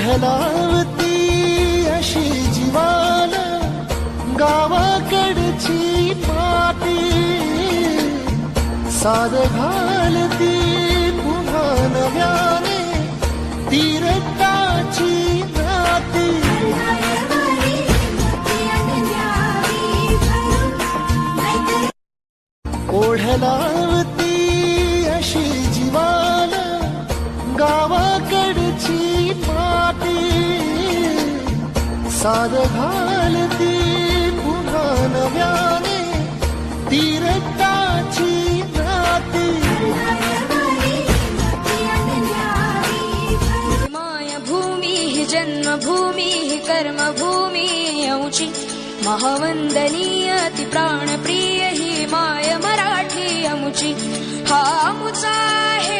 ओढलावती अशी जीवाला गावाकडची माती साद घालती पुन्हा नव्याने तीरटाची नाती ओढलावती अशी जीवाला गावाकडची माती साद घालती पुन्हा नव्याने तीरटाची नाती मायभूमी ही जन्मभूमी ही कर्मभूमी औची महावंदनीय ती प्राणप्रिय ही माय मराठी अमुची हा मुचा आहे